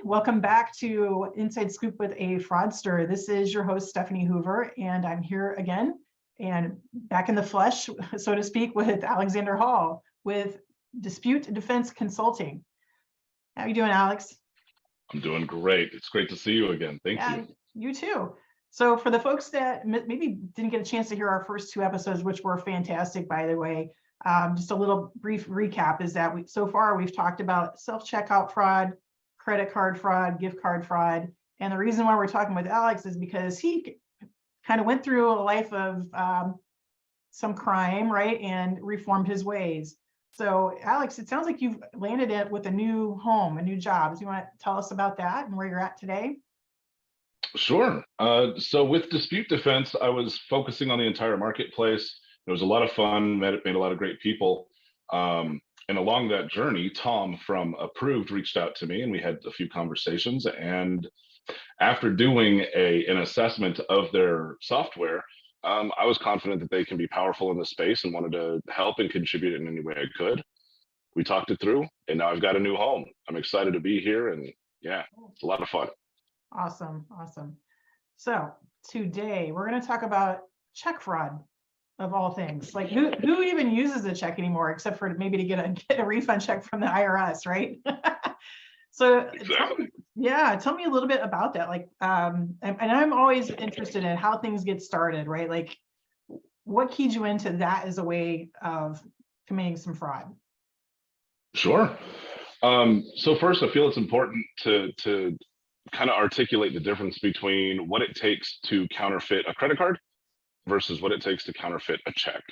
Welcome back to Inside Scoop with a Fraudster. This is your host, Stefanie Hoover, and I'm here again and back in the flesh, so to speak, with Alexander Hall with Dispute Defense Consulting. How are you doing, Alex? I'm doing great. It's great to see you again. Thank you. You too. So for the folks that maybe didn't get a chance to hear our first two episodes, which were fantastic, by the way, just a little brief recap is that so far we've talked about self-checkout fraud, credit card fraud, gift card fraud. And the reason why we're talking with Alex is because he kind of went through a life of some crime, right? And reformed his ways. So Alex, it sounds like you've landed it with a new home, a new job. Do you want to tell us about that and where you're at today? Sure. So with Dispute Defense, I was focusing on the entire marketplace. It was a lot of fun, made a lot of great people. And along that journey, Tom from Approved reached out to me and we had a few conversations. And after doing an assessment of their software, I was confident that they can be powerful in the space and wanted to help and contribute in any way I could. We talked it through and now I've got a new home. I'm excited to be here and yeah, it's a lot of fun. Awesome. Awesome. So today we're going to talk about check fraud. Of all things, like who even uses a check anymore, except for maybe to get a refund check from the IRS, right? So exactly. Tell me a little bit about that. Like, and I'm always interested in how things get started, right? Like, what keyed you into that as a way of committing some fraud? Sure. So first, I feel it's important to kind of articulate the difference between what it takes to counterfeit a credit card versus what it takes to counterfeit a check.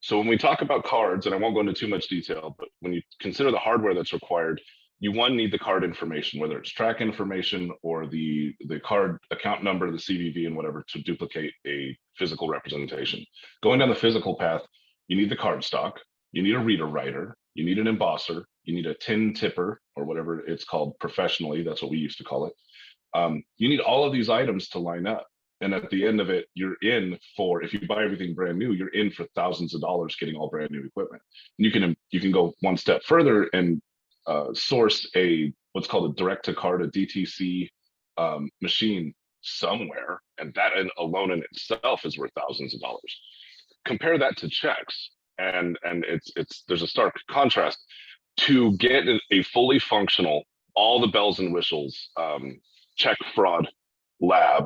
So when we talk about cards, and I won't go into too much detail, but when you consider the hardware that's required, you need the card information, whether it's track information or the card account number, the CVV and whatever to duplicate a physical representation. Going down the physical path, you need the card stock, you need a reader writer, you need an embosser, you need a tin tipper or whatever it's called professionally, that's what we used to call it. You need all of these items to line up. And at the end of it, you're in for, if you buy everything brand new, you're in for thousands of dollars getting all brand new equipment. And you can go one step further and source what's called a direct to card, a DTC machine somewhere, and that alone in itself is worth thousands of dollars. Compare that to checks, and there's a stark contrast. To get a fully functional, all the bells and whistles check fraud lab.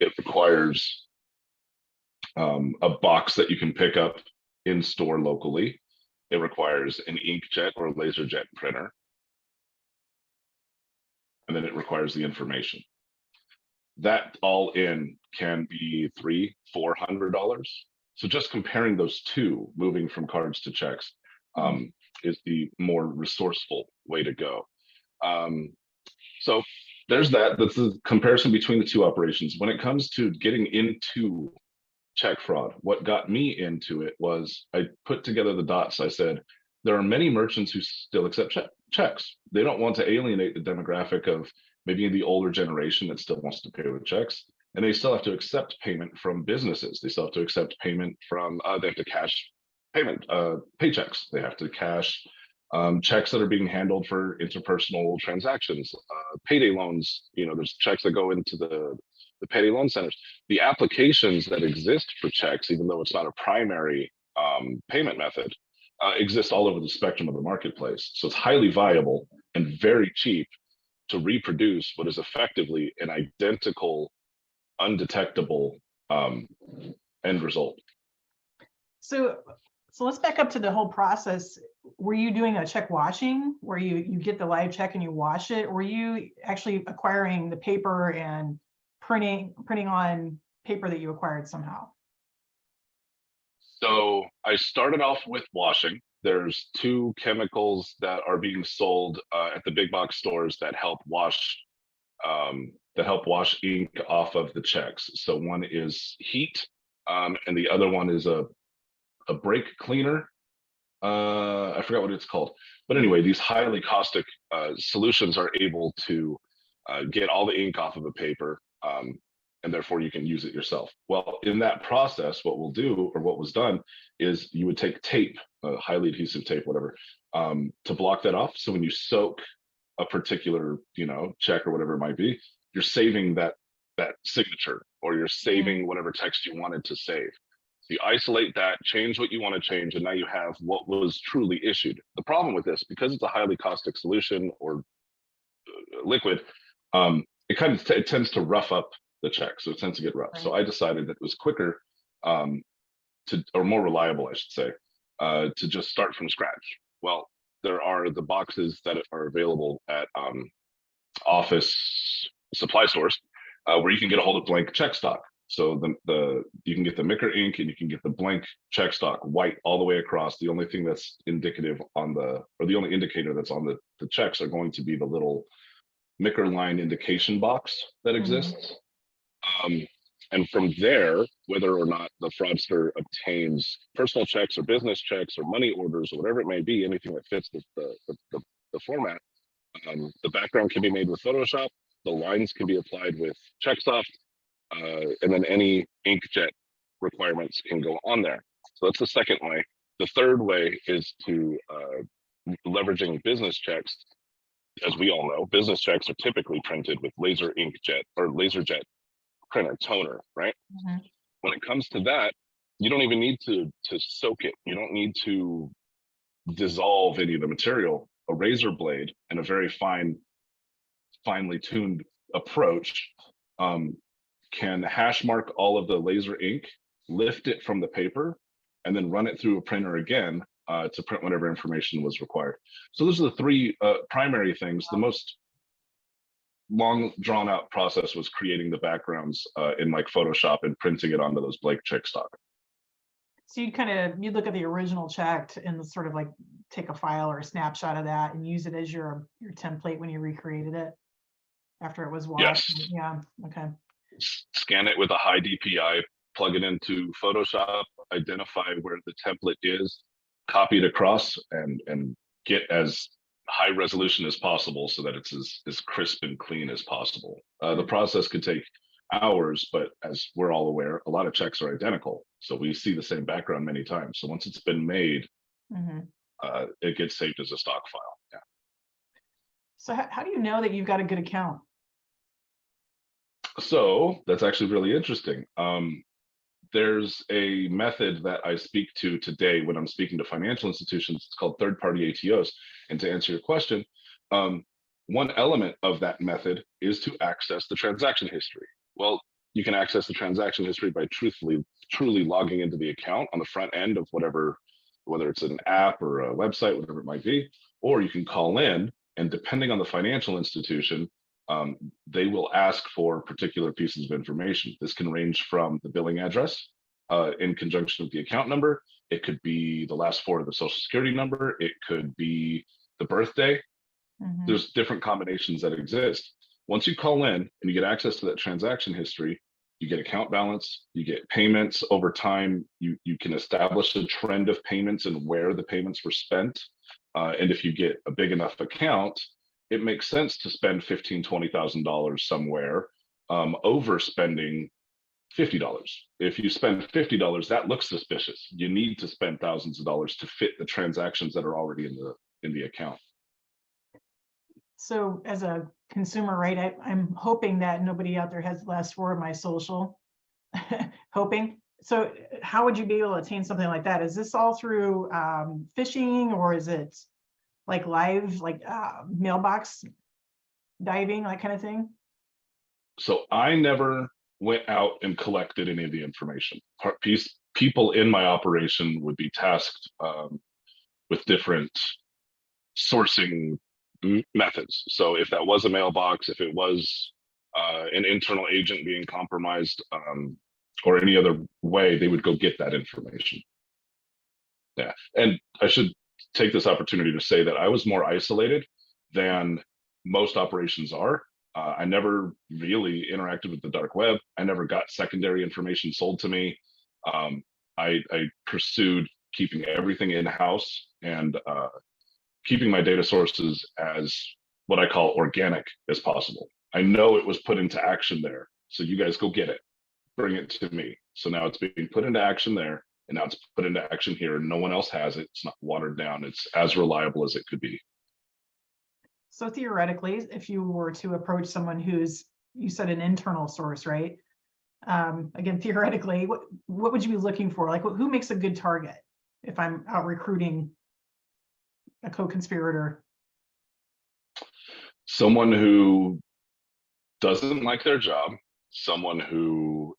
It requires a box that you can pick up in store locally. It requires an inkjet or a laser jet printer. And then it requires the information. That all in can be $300-400. So just comparing those two, moving from cards to checks, is the more resourceful way to go. So there's that. That's the comparison between the two operations. When it comes to getting into check fraud, what got me into it was I put together the dots. I said, there are many merchants who still accept checks. They don't want to alienate the demographic of maybe the older generation that still wants to pay with checks. And they still have to accept payment from businesses. They still have to accept payment from, they have to cash payment, paychecks. They have to cash checks that are being handled for interpersonal transactions, payday loans. There's checks that go into the payday loan centers. The applications that exist for checks, even though it's not a primary payment method, exist all over the spectrum of the marketplace. So it's highly viable and very cheap to reproduce what is effectively an identical, undetectable end result. So let's back up to the whole process. Were you doing a check washing where you get the live check and you wash it? Or were you actually acquiring the paper and printing on paper that you acquired somehow? So I started off with washing. There's two chemicals that are being sold at the big box stores that help wash ink off of the checks. So one is heat, and the other one is a brake cleaner. I forgot what it's called, but anyway, these highly caustic solutions are able to get all the ink off of a paper, and therefore you can use it yourself. Well, in that process, what we'll do, or what was done, is you would take tape, highly adhesive tape, whatever, to block that off. So when you soak a particular, check or whatever it might be, you're saving that signature, or you're saving whatever text you wanted to save. So you isolate that, change what you want to change, and now you have what was truly issued. The problem with this, because it's a highly caustic solution or liquid, it tends to rough up the check, so it tends to get rough. Right. So I decided that it was quicker, or more reliable, I should say, to just start from scratch. Well, there are the boxes that are available at office supply stores, where you can get a hold of blank check stock. So you can get the Micker ink, and you can get the blank check stock, white all the way across. The only thing that's indicative or the only indicator that's on the checks are going to be the little Micker line indication box that exists. And from there, whether or not the fraudster obtains personal checks or business checks or money orders or whatever it may be, anything that fits the format, the background can be made with Photoshop. The lines can be applied with CheckSoft, and then any inkjet requirements can go on there. So that's the second way. The third way is to leveraging business checks. As we all know, business checks are typically printed with laser inkjet or laserjet printer toner, right? When it comes to that, you don't even need to soak it. You don't need to dissolve any of the material. A razor blade and a very finely tuned approach can hash mark all of the laser ink, lift it from the paper, and then run it through a printer again to print whatever information was required. So those are the three primary things. The most long drawn out process was creating the backgrounds in like Photoshop and printing it onto those blank check stock. So you'd look at the original check and sort of like take a file or a snapshot of that and use it as your template when you recreated it after it was washed. Yes. Yeah. Okay. Scan it with a high DPI, plug it into Photoshop, identify where the template is, copy it across, and get as high resolution as possible so that it's as crisp and clean as possible. The process could take hours, but as we're all aware, a lot of checks are identical. So we see the same background many times. So once it's been made, it gets saved as a stock file. Yeah. So how do you know that you've got a good account? So that's actually really interesting. There's a method that I speak to today when I'm speaking to financial institutions. It's called third-party ATOs. And to answer your question, one element of that method is to access the transaction history. Well, you can access the transaction history by truly logging into the account on the front end of whatever, whether it's an app or a website, whatever it might be, or you can call in, and depending on the financial institution, they will ask for particular pieces of information. This can range from the billing address in conjunction with the account number. It could be the last four of the social security number. It could be the birthday. There's different combinations that exist. Once you call in and you get access to that transaction history, you get account balance, you get payments over time. You can establish a trend of payments and where the payments were spent. And if you get a big enough account, it makes sense to spend $15,000, $20,000 somewhere over spending $50. If you spend $50, that looks suspicious. You need to spend thousands of dollars to fit the transactions that are already in the account. So as a consumer, right, I'm hoping that nobody out there has the last four of my social, hoping. So how would you be able to attain something like that? Is this all through phishing, or is it like live, like mailbox diving, that kind of thing? So I never went out and collected any of the information. People in my operation would be tasked with different sourcing methods. So if that was a mailbox, if it was an internal agent being compromised, or any other way, they would go get that information. Yeah, and I should take this opportunity to say that I was more isolated than most operations are. I never really interacted with the dark web. I never got secondary information sold to me. I pursued keeping everything in-house and keeping my data sources as what I call organic as possible. I know it was put into action there, so you guys go get it, bring it to me. So now it's being put into action there, and now it's put into action here, and no one else has it. It's not watered down. It's as reliable as it could be. So theoretically, if you were to approach someone who's, you said an internal source, right? Again, theoretically, what would you be looking for? Like, who makes a good target if I'm out recruiting a co-conspirator? Someone who doesn't like their job, someone who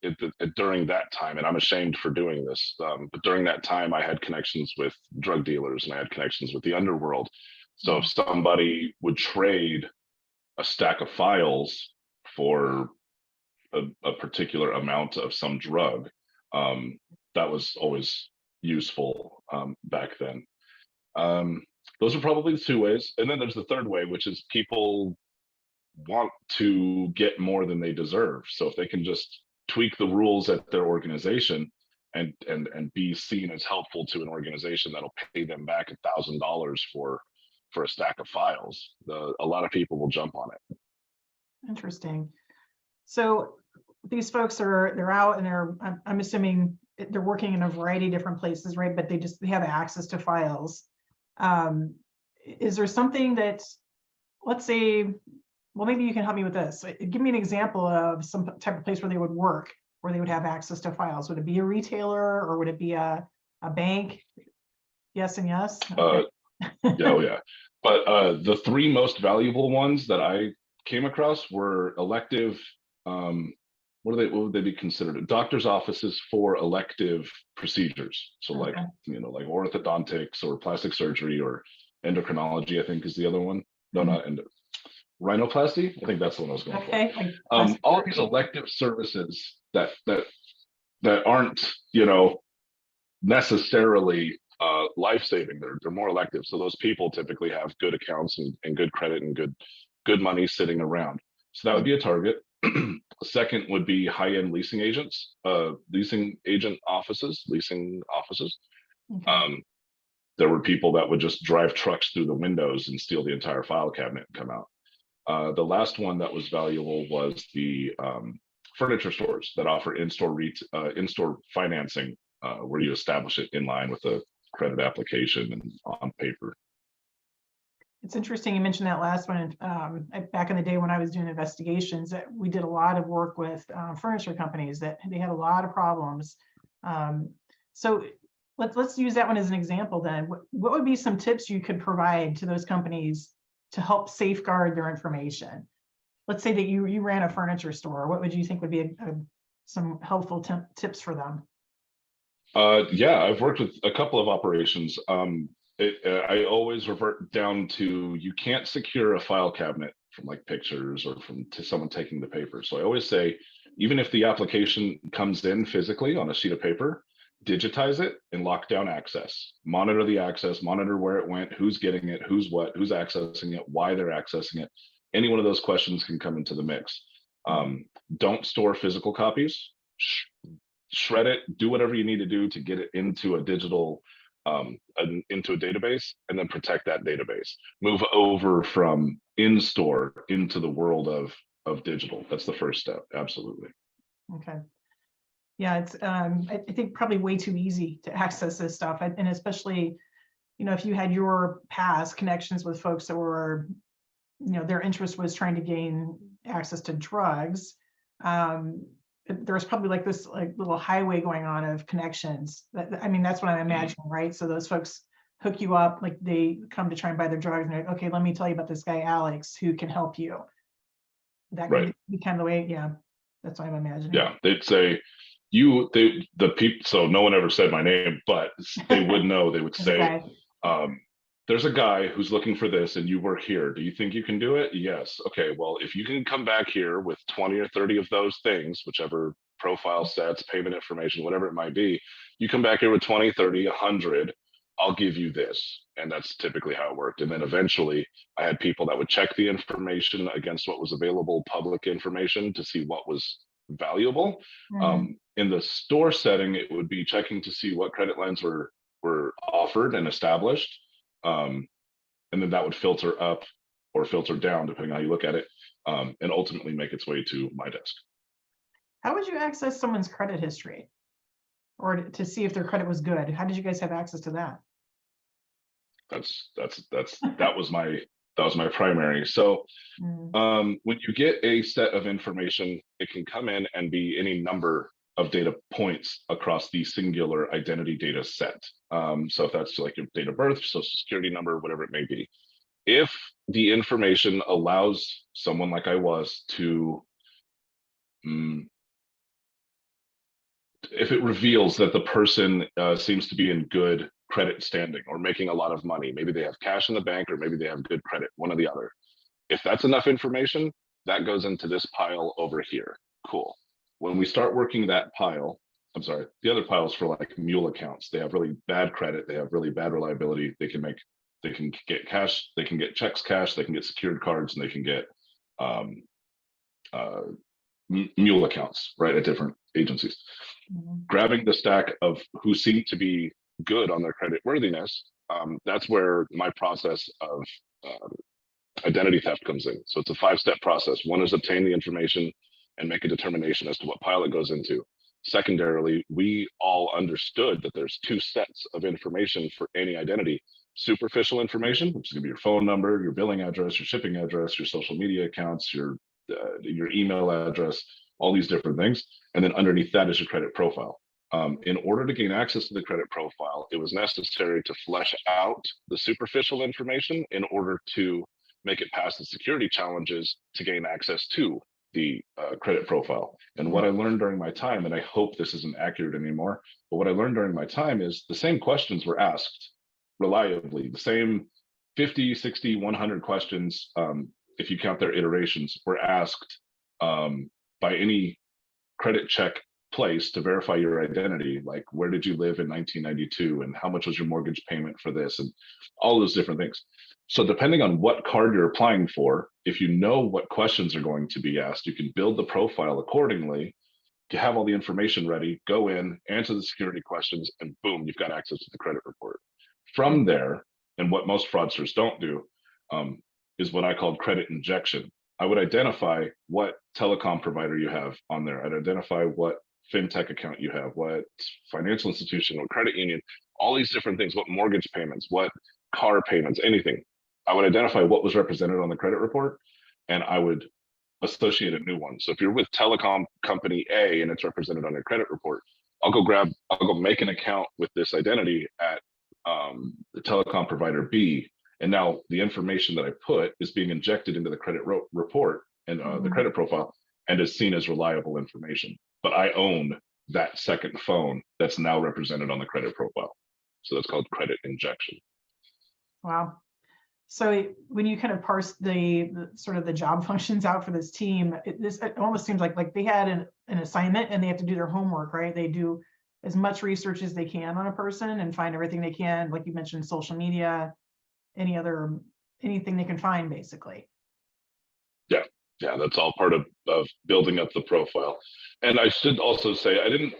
during that time, and I'm ashamed for doing this, but during that time I had connections with drug dealers and I had connections with the underworld. So if somebody would trade a stack of files for a particular amount of some drug, that was always useful back then. Those are probably the two ways. And then there's the third way, which is people want to get more than they deserve. So if they can just tweak the rules at their organization and be seen as helpful to an organization that'll pay them back $1,000 for a stack of files, a lot of people will jump on it. Interesting. So these folks they're out and I'm assuming they're working in a variety of different places, right? But they have access to files. Is there something that, let's say, well, maybe you can help me with this. Give me an example of some type of place where they would work, where they would have access to files. Would it be a retailer or would it be a bank? Yes and yes. Okay. Yeah. But the three most valuable ones that I came across were elective. What would they be considered? Doctors' offices for elective procedures. So like, like orthodontics or plastic surgery or endocrinology, I think is the other one. No, not rhinoplasty. I think that's the one I was going for. All these elective services that aren't, necessarily life-saving. They're more elective. So those people typically have good accounts and good credit and good money sitting around. So that would be a target. Second would be high-end leasing agents, leasing offices. Okay. There were people that would just drive trucks through the windows and steal the entire file cabinet and come out. The last one that was valuable was the furniture stores that offer in-store financing, where you establish it in line with a credit application and on paper. It's interesting you mentioned that last one. Back in the day when I was doing investigations, that we did a lot of work with furniture companies that they had a lot of problems. So let's use that one as an example then. What would be some tips you could provide to those companies to help safeguard their information? Let's say that you ran a furniture store. What would you think would be some helpful tips for them? Yeah, I've worked with a couple of operations. I always revert down to, you can't secure a file cabinet from like pictures or to someone taking the paper. So I always say, even if the application comes in physically on a sheet of paper, digitize it and lock down access. Monitor the access, monitor where it went, who's getting it, who's accessing it, why they're accessing it. Any one of those questions can come into the mix. Don't store physical copies. Shred it, do whatever you need to do to get it into a digital, into a database, and then protect that database. Move over from in-store into the world of digital. That's the first step. Absolutely. Okay. Yeah, it's I think probably way too easy to access this stuff, and especially, if you had your past connections with folks that were, their interest was trying to gain access to drugs. There's probably like this little highway going on of connections. That's what I'm imagining, right? So those folks hook you up, like they come to try and buy their drugs, and they're like, okay, let me tell you about this guy Alex who can help you. That could be kind of the way. Yeah, that's what I'm imagining. Yeah, they'd say the people. So no one ever said my name, but they would know. They would say, there's a guy who's looking for this and you work here. Do you think you can do it? Yes. Okay, well, if you can come back here with 20 or 30 of those things, whichever profile sets, payment information, whatever it might be, you come back here with 20, 30, 100, I'll give you this. And that's typically how it worked. And then eventually I had people that would check the information against what was available public information to see what was valuable. In the store setting, it would be checking to see what credit lines were offered and established. And then that would filter up or filter down, depending on how you look at it, and ultimately make its way to my desk. How would you access someone's credit history, or to see if their credit was good? How did you guys have access to that? That was my That was my primary. So Mm. when you get a set of information, it can come in and be any number of data points across the singular identity data set. So if that's like your date of birth, social security number, whatever it may be. If the information allows someone like I was to, if it reveals that the person seems to be in good credit standing or making a lot of money, maybe they have cash in the bank or maybe they have good credit, one or the other. If that's enough information, that goes into this pile over here. Cool. When we start working that pile, I'm sorry, the other pile is for like mule accounts. They have really bad credit. They have really bad reliability. They can get cash, they can get checks cash, they can get secured cards, and they can get mule accounts, right, at different agencies. Grabbing the stack of who seem to be good on their credit worthiness, that's where my process of identity theft comes in. So it's a 5-step process. One is obtain the information and make a determination as to what pile it goes into. Secondarily, we all understood that there's 2 sets of information for any identity. Superficial information, which is gonna be your phone number, your billing address, your shipping address, your social media accounts, your email address, all these different things. And then underneath that is your credit profile. In order to gain access to the credit profile, it was necessary to flesh out the superficial information in order to make it past the security challenges to gain access to the credit profile. And what I learned during my time, and I hope this isn't accurate anymore, but what I learned during my time is the same questions were asked reliably, the same 50, 60, 100 questions, if you count their iterations, were asked by any credit check place to verify your identity, like where did you live in 1992 and how much was your mortgage payment for this, and all those different things. So depending on what card you're applying for, if you know what questions are going to be asked, you can build the profile accordingly. You have all the information ready, go in, answer the security questions, and boom, you've got access to the credit report. From there, and what most fraudsters don't do, is what I called credit injection. I would identify what telecom provider you have on there. I'd identify what fintech account you have, what financial institution, what credit union, all these different things, what mortgage payments, what car payments, anything. I would identify what was represented on the credit report, and I would associate a new one. So if you're with telecom company A and it's represented on your credit report, I'll go make an account with this identity at the telecom provider B. And now the information that I put is being injected into the credit report and the credit profile and is seen as reliable information. But I own that second phone that's now represented on the credit profile. So that's called credit injection. Wow. So when you kind of parse the sort of the job functions out for this team, it almost seems like they had an assignment and they have to do their homework, right? They do as much research as they can on a person and find everything they can, like you mentioned, social media, anything they can find, basically. Yeah, that's all part of building up the profile. And I should also say, I didn't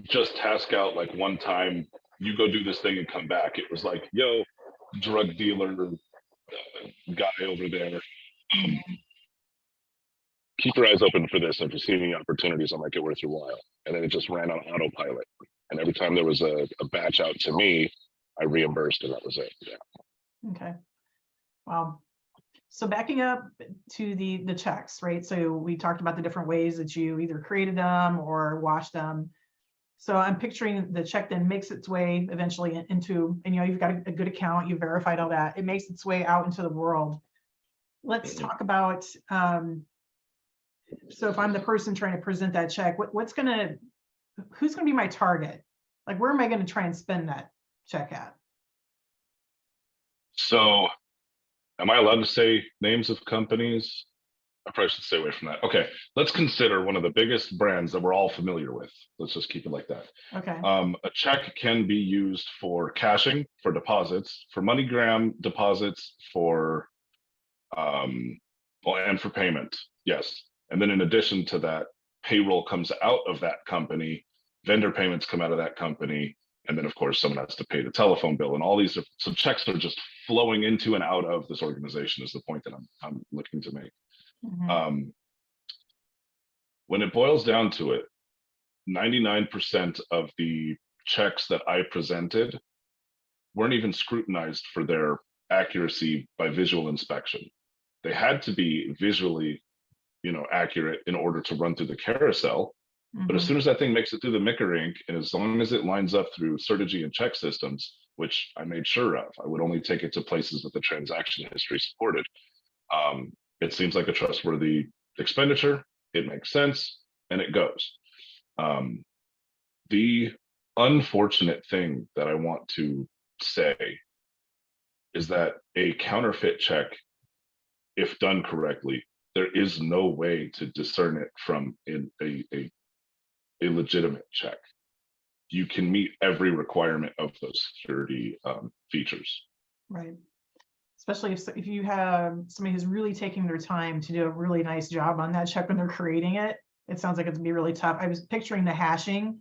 just task out like one time, you go do this thing and come back. It was like, yo, drug dealer guy over there, keep your eyes open for this. If you see any opportunities, I'll make it worth your while. And then it just ran on autopilot. And every time there was a batch out to me, I reimbursed, and that was it. Yeah. Okay. Wow. So backing up to the checks, right? So we talked about the different ways that you either created them or washed them. So I'm picturing the check then makes its way eventually into, and you've got a good account, you verified all that. It makes its way out into the world. Let's talk about, so if I'm the person trying to present that check, who's gonna be my target? Like, where am I gonna try and spend that check at? So am I allowed to say names of companies? I probably should stay away from that. Okay, let's consider one of the biggest brands that we're all familiar with. Let's just keep it like that. Okay. A check can be used for cashing, for deposits, for MoneyGram deposits, for and for payment. Yes. And then in addition to that, payroll comes out of that company, vendor payments come out of that company, and then of course someone has to pay the telephone bill, and all these. So checks are just flowing into and out of this organization is the point that I'm looking to make. When it boils down to it, 99% of the checks that I presented weren't even scrutinized for their accuracy by visual inspection. They had to be visually, accurate in order to run through the carousel. But as Mhm. soon as that thing makes it through the Micker ink, and as long as it lines up through Certegy and check systems, which I made sure of, I would only take it to places that the transaction history supported. It seems like a trustworthy expenditure. It makes sense, and it goes. The unfortunate thing that I want to say is that a counterfeit check, if done correctly, there is no way to discern it from a legitimate check. You can meet every requirement of those security features. Right. Especially if you have somebody who's really taking their time to do a really nice job on that check when they're creating it. It sounds like it's gonna be really tough. I was picturing the hashing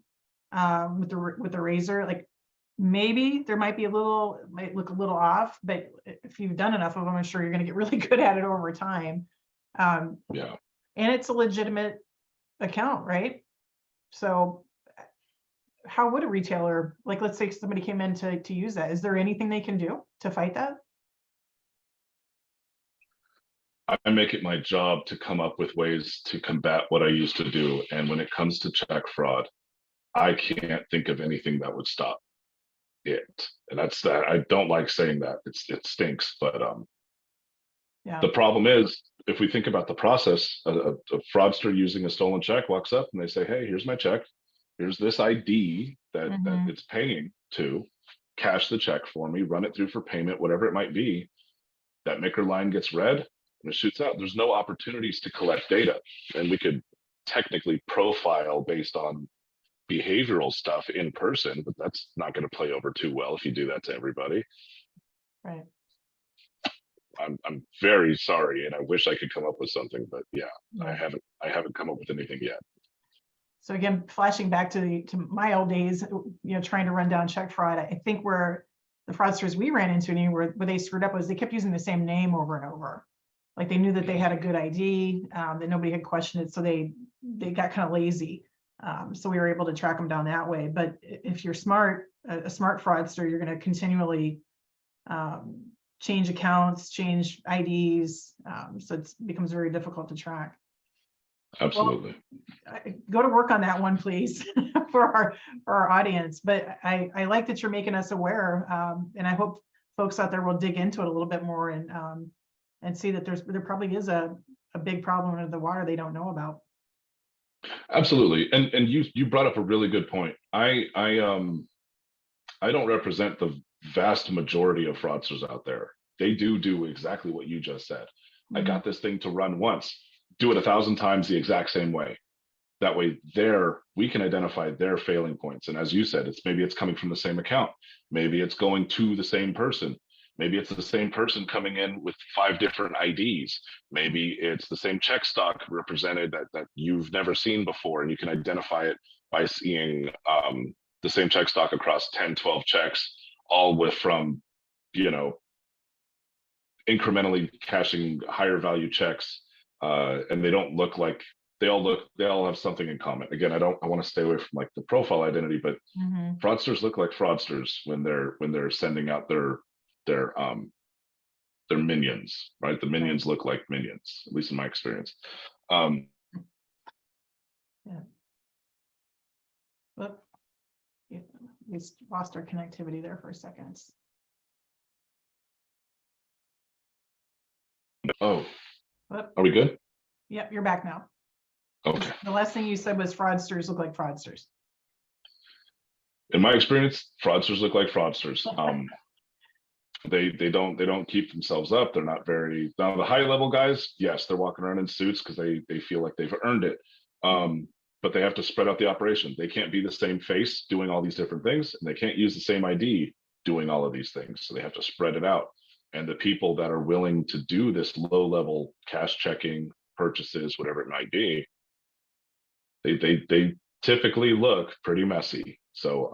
with the razor. Like maybe there might look a little off, but if you've done enough of them, I'm sure you're gonna get really good at it over time. Yeah. And it's a legitimate account, right? So how would a retailer, like, let's say somebody came in to use that, is there anything they can do to fight that? I make it my job to come up with ways to combat what I used to do. And when it comes to check fraud, I can't think of anything that would stop it. And that's that. I don't like saying that. It stinks, but Yeah. the problem is, if we think about the process, a fraudster using a stolen check walks up and they say, "Hey, here's my check. Here's this ID that Mhm. it's paying to. Cash the check for me, run it through for payment, whatever it might be." That Micker line gets read and it shoots out. There's no opportunities to collect data. And we could technically profile based on behavioral stuff in person, but that's not going to play over too well if you do that to everybody. Right. I'm very sorry, and I wish I could come up with something, but yeah, I Yeah. haven't come up with anything yet. So again, flashing back to my old days, trying to run down check fraud, I think where the fraudsters we ran into where they screwed up was they kept using the same name over and over. Like they knew that they had a good ID, that nobody had questioned it, so they got kind of lazy. So we were able to track them down that way. But if you're smart, a smart fraudster, you're going to continually change accounts, change IDs, so it becomes very difficult to track. Absolutely. Well, go to work on that one, please, for our audience. But I like that you're making us aware, and I hope folks out there will dig into it a little bit more and see that there probably is a big problem under the water they don't know about. Absolutely. And you brought up a really good point. I don't represent the vast majority of fraudsters out there. They do exactly what you just said. I got this thing to run once, do it 1,000 times the exact same way. That way we can identify their failing points. And as you said, maybe it's coming from the same account. Maybe it's going to the same person. Maybe it's the same person coming in with 5 different IDs. Maybe it's the same check stock represented that you've never seen before. And you can identify it by seeing the same check stock across 10, 12 checks, all from, incrementally cashing higher value checks. And they don't look like they all have something in common. Again, I want to stay away from like the profile identity, but fraudsters look like fraudsters when they're sending out their minions, right? The minions look like minions, at least in my experience. Yeah. Well, we lost our connectivity there for a second. Oh, are we good? Yep, you're back now. Okay. The last thing you said was fraudsters look like fraudsters. In my experience, fraudsters look like fraudsters. They don't keep themselves up. They're not very now. The high level guys, yes, they're walking around in suits because they feel like they've earned it. But they have to spread out the operation. They can't be the same face doing all these different things, and they can't use the same ID doing all of these things. So they have to spread it out. And the people that are willing to do this low level cash checking purchases, whatever it might be, they typically look pretty messy. So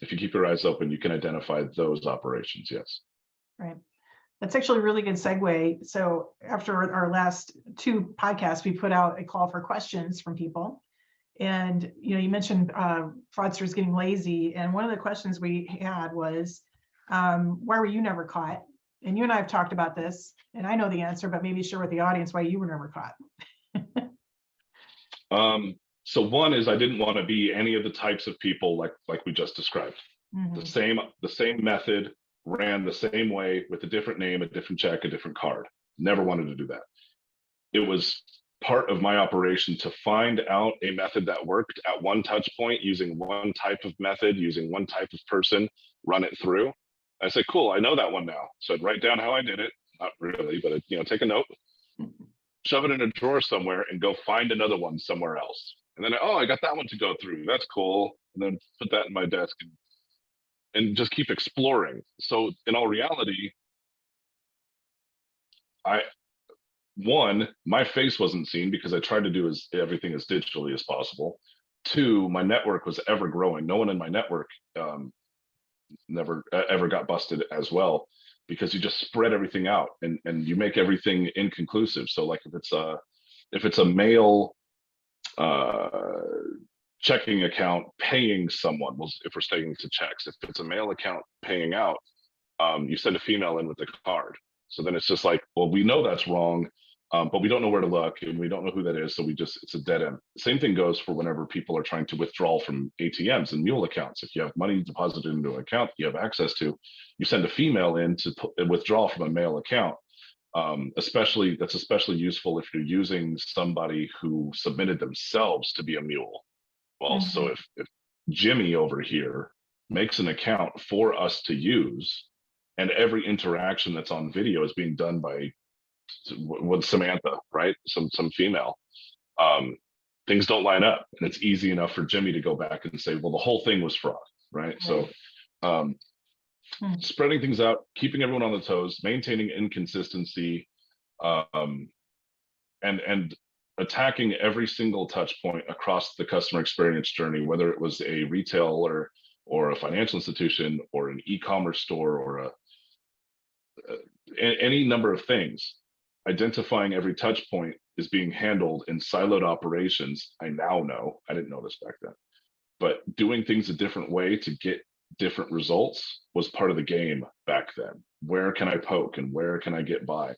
if you keep your eyes open, you can identify those operations. Yes. Right. That's actually a really good segue. So after our last 2 podcasts, we put out a call for questions from people. And you mentioned fraudsters getting lazy. And one of the questions we had was, why were you never caught? and you and I have talked about this, and I know the answer, but maybe share with the audience why you were never caught. So one is I didn't want to be any of the types of people like we just described. The same method, ran the same way with a different name, a different check, a different card. Never wanted to do that. It was part of my operation to find out a method that worked at one touch point using one type of method, using one type of person, run it through. I said, cool, I know that one now. So I'd write down how I did it. Not really, but take a note, shove it in a drawer somewhere and go find another one somewhere else. And then, I got that one to go through. That's cool. And then put that in my desk and just keep exploring. So in all reality, my face wasn't seen because I tried to do everything as digitally as possible. Two, my network was ever growing. No one in my network never ever got busted as well, because you just spread everything out and you make everything inconclusive. So like if it's a mail checking account paying someone, well, if we're sticking to checks, if it's a mail account paying out, you send a female in with the card. So then it's just like, well, we know that's wrong, but we don't know where to look and we don't know who that is. So it's a dead end. Same thing goes for whenever people are trying to withdraw from ATMs and mule accounts. If you have money deposited into an account you have access to, you send a female in to withdraw from a male account. That's especially useful if you're using somebody who submitted themselves to be a mule. Well, so if Jimmy over here makes an account for us to use, and every interaction that's on video is being done by with Samantha, right? Some female, things don't line up, and it's easy enough for Jimmy to go back and say, well, the whole thing was fraud, right? So spreading things out, keeping everyone on the toes, maintaining inconsistency, and attacking every single touch point across the customer experience journey, whether it was a retailer or a financial institution or an e-commerce store or any number of things. Identifying every touch point is being handled in siloed operations. I now know, I didn't know this back then, but doing things a different way to get different results was part of the game back then. Where can I poke and where can I get by?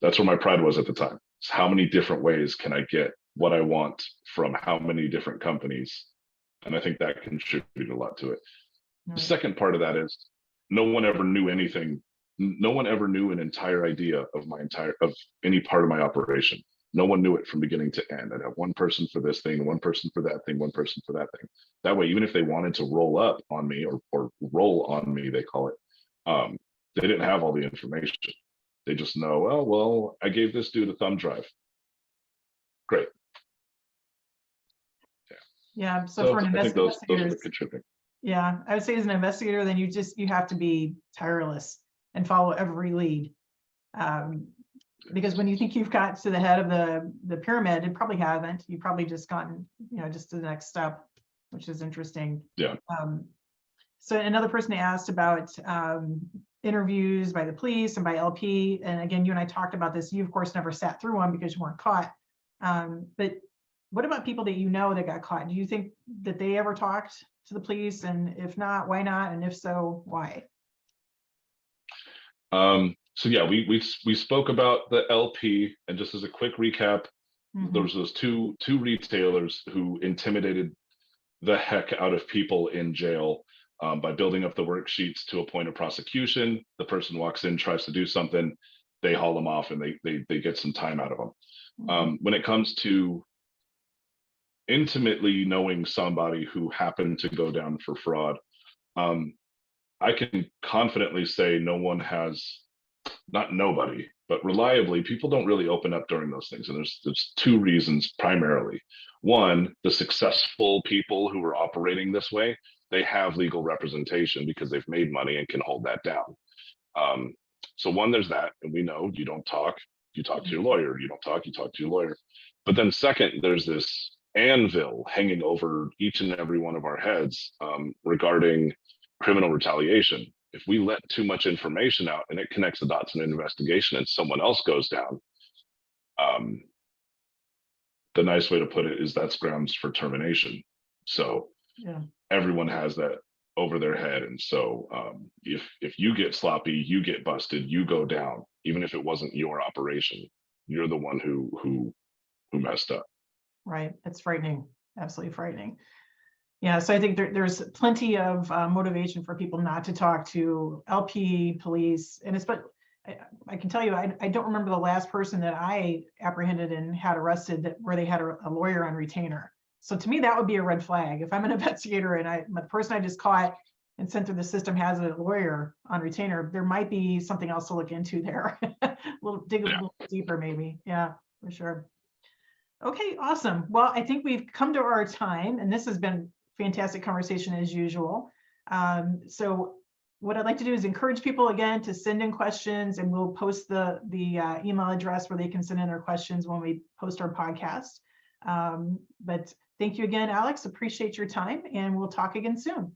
That's where my pride was at the time. It's how many different ways can I get what I want from how many different companies? And I think that contributed a lot to it. The second part of that is no one ever knew anything. No one ever knew an entire idea of any part of my operation. No one knew it from beginning to end. I'd have one person for this thing, one person for that thing, one person for that thing. That way, even if they wanted to roll up on me or roll on me, they call it, they didn't have all the information. They just know, oh, well, I gave this dude a thumb drive. Great. Yeah. So for an investigator, those are contributing. Yeah, I would say as an investigator, then you have to be tireless and follow every lead. Because when you think you've got to the head of the pyramid, it probably haven't. You've probably just gotten, just to the next step, which is interesting. Yeah. So another person asked about interviews by the police and by LP. And again, you and I talked about this. You, of course, never sat through one because you weren't caught. But what about people that that got caught? Do you think that they ever talked to the police? And if not, why not? And if so, why? So yeah, we spoke about the LP, and just as a quick recap, there was those two retailers who intimidated the heck out of people in jail by building up the worksheets to a point of prosecution. The person walks in, tries to do something, they haul them off, and they get some time out of them. When it comes to intimately knowing somebody who happened to go down for fraud, I can confidently say no one has. Not nobody, but reliably, people don't really open up during those things. And there's two reasons primarily. One, the successful people who are operating this way, they have legal representation because they've made money and can hold that down. So one, there's that, and we know you don't talk, you talk to your lawyer. You don't talk, you talk to your lawyer. But then second, there's this anvil hanging over each and every one of our heads regarding criminal retaliation. If we let too much information out and it connects the dots in an investigation and someone else goes down, the nice way to put it is that's grounds for termination. So everyone has that over their head. And so if you get sloppy, you get busted, you go down, even if it wasn't your operation, you're the one who messed up. Right. It's frightening. Absolutely frightening. Yeah. So I think there's plenty of motivation for people not to talk to LP, police, and it's, but I can tell you, I don't remember the last person that I apprehended and had arrested where they had a lawyer on retainer. So to me, that would be a red flag. If I'm an investigator and the person I just caught and sent through the system has a lawyer on retainer, there might be something else to look into there. Dig a little deeper, maybe. Yeah, for sure. Okay, awesome. Well, I think we've come to our time, and this has been fantastic conversation as usual. So what I'd like to do is encourage people again to send in questions, and we'll post the email address where they can send in their questions when we post our podcast. But thank you again, Alex. Appreciate your time, and we'll talk again soon.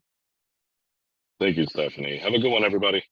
Thank you, Stephanie. Have a good one, everybody.